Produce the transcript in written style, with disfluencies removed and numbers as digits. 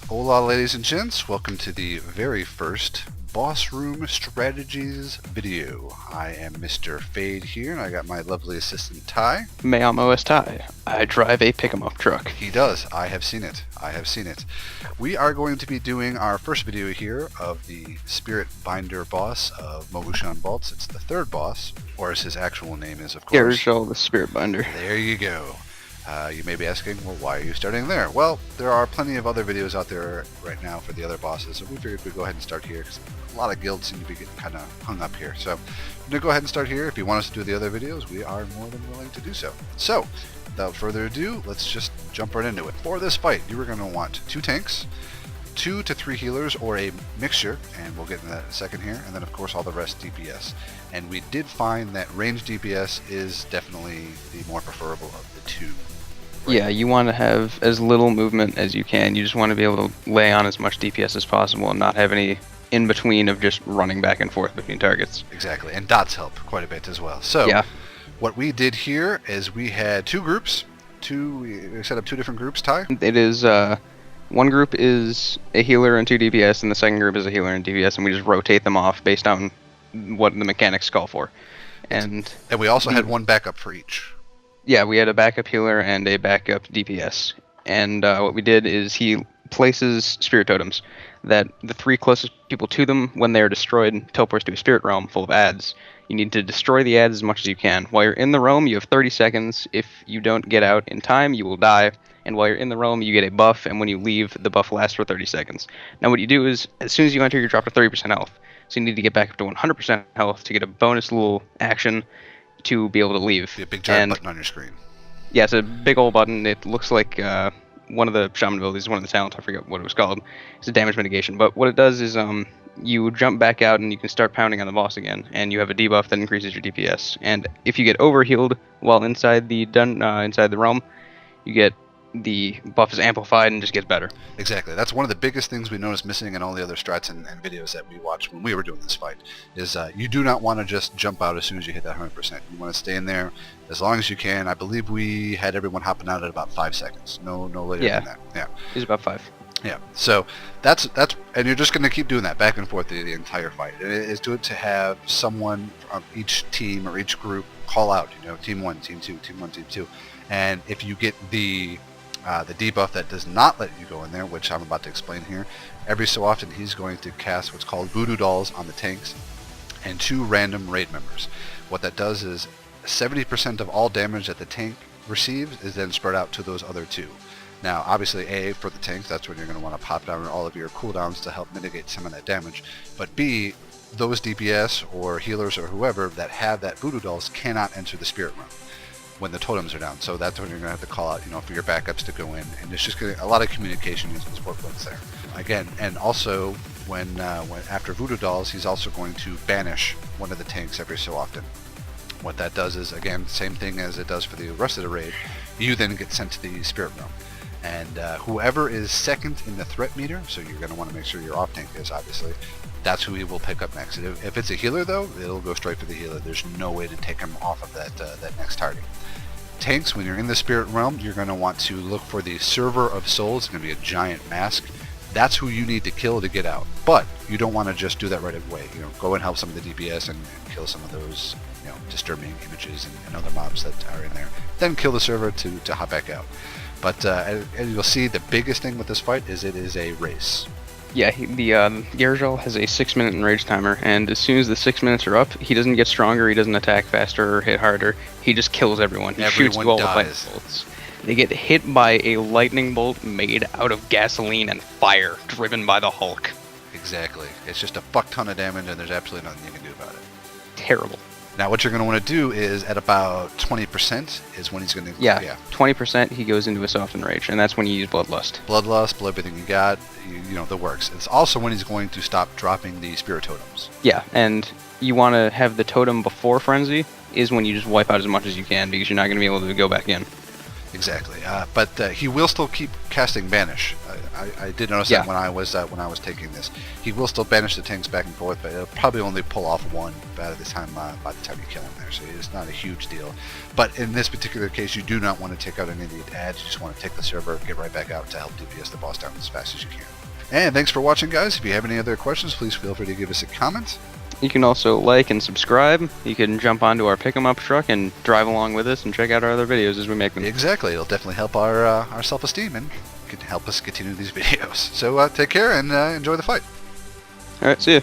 Hola, ladies and gents. Welcome to the very first BossRoom Strategies video. I am Mr. Fade here, and I got my lovely assistant Ty. Me llamo es Ty. I drive a pick-em-up truck. He does. I have seen it. We are going to be doing our first video here of the Spiritbinder boss of Mogu'shan Vaults. It's the third boss, or as his actual name is, of course. Gara'jal the Spiritbinder. There you go. You may be asking, well, why are you starting there? Well, there are plenty of other videos out there right now for the other bosses, so we figured we'd go ahead and start here, because a lot of guilds seem to be getting kind of hung up here. So I'm going to go ahead and start here. If you want us to do the other videos, we are more than willing to do so. So, without further ado, let's just jump right into it. For this fight, you are going to want 2 tanks, 2 to 3 healers, or a mixture, and we'll get into that in a second here, and then of course all the rest DPS. And we did find that range DPS is definitely the more preferable of the two. Right. Yeah, you want to have as little movement as you can. You just want to be able to lay on as much DPS as possible and not have any in between of just running back and forth between targets. Exactly, and dots help quite a bit as well. So yeah. What we did here is we had 2 groups. We set up 2 different groups, Ty? It is, one group is a healer and 2 DPS, and the second group is a healer and DPS, and we just rotate them off based on what the mechanics call for. And we also had 1 backup for each. Yeah, we had a backup healer and a backup DPS. And what we did is he places spirit totems that the 3 closest people to them, when they are destroyed, teleports to a spirit realm full of ads. You need to destroy the ads as much as you can. While you're in the realm, you have 30 seconds. If you don't get out in time, you will die. And while you're in the realm, you get a buff, and when you leave, the buff lasts for 30 seconds. Now what you do is, as soon as you enter, you drop to 30% health. So you need to get back up to 100% health to get a bonus little action to be able to leave. A big giant button on your screen. Yeah, it's a big old button. It looks like one of the shaman abilities, one of the talents, I forget what it was called. It's a damage mitigation. But what it does is you jump back out and you can start pounding on the boss again, and you have a debuff that increases your DPS. And if you get overhealed while inside the realm, you get the buff is amplified and just gets better. Exactly. That's one of the biggest things we noticed missing in all the other strats and videos that we watched when we were doing this fight, is you do not want to just jump out as soon as you hit that 100%. You want to stay in there as long as you can. I believe we had everyone hopping out at about 5 seconds. No later than that. Yeah. It's about 5. Yeah. So that's and you're just going to keep doing that back and forth the entire fight. And it is good to have someone from each team or each group call out, team 1, team 2, team 1, team 2. And if you get the debuff that does not let you go in there, which I'm about to explain here, every so often he's going to cast what's called voodoo dolls on the tanks and 2 random raid members. What that does is 70% of all damage that the tank receives is then spread out to those other 2. Now, obviously, A, for the tanks, that's when you're going to want to pop down all of your cooldowns to help mitigate some of that damage. But B, those DPS or healers or whoever that have that voodoo dolls cannot enter the spirit realm when the totems are down. So that's when you're going to have to call out, for your backups to go in. And it's just a lot of communication needs to work with there. Again, and also when after voodoo dolls, he's also going to banish one of the tanks every so often. What that does is, again, same thing as it does for the rest of the raid. You then get sent to the spirit realm. And whoever is second in the threat meter, so you're going to want to make sure your off tank is, obviously, that's who he will pick up next. If it's a healer, though, it'll go straight for the healer. There's no way to take him off of that next target. Tanks, when you're in the spirit realm, you're going to want to look for the server of souls. It's going to be a giant mask. That's who you need to kill to get out. But you don't want to just do that right away. Go and help some of the DPS and kill some of those disturbing images and other mobs that are in there. Then kill the server to hop back out. But as you'll see, the biggest thing with this fight is it is a race. Yeah, the Gara'jal has a 6-minute enrage timer, and as soon as the 6 minutes are up, he doesn't get stronger, he doesn't attack faster or hit harder. He just kills everyone. He shoots you all with lightning bolts. They get hit by a lightning bolt made out of gasoline and fire, driven by the Hulk. Exactly. It's just a fuck ton of damage, and there's absolutely nothing you can do about it. Terrible. Now, what you're going to want to do is, at about 20%, is when he's going to... Yeah, 20% he goes into a soft enrage, and that's when you use Bloodlust. Bloodlust, blow everything you got, the works. It's also when he's going to stop dropping the spirit totems. Yeah, and you want to have the totem before Frenzy, is when you just wipe out as much as you can, because you're not going to be able to go back in. Exactly. But he will still keep casting banish. I did notice Yeah. that when I was taking this, he will still banish the tanks back and forth, but it'll probably only pull off one by the time you kill him there. So it's not a huge deal. But in this particular case, you do not want to take out any of the ads. You just want to take the server, get right back out to help DPS the boss down as fast as you can. And thanks for watching, guys. If you have any other questions, please feel free to give us a comment. You can also like and subscribe. You can jump onto our pick 'em up truck and drive along with us and check out our other videos as we make them. Exactly. It'll definitely help our self-esteem and can help us continue these videos. So take care and enjoy the fight. Alright, see ya.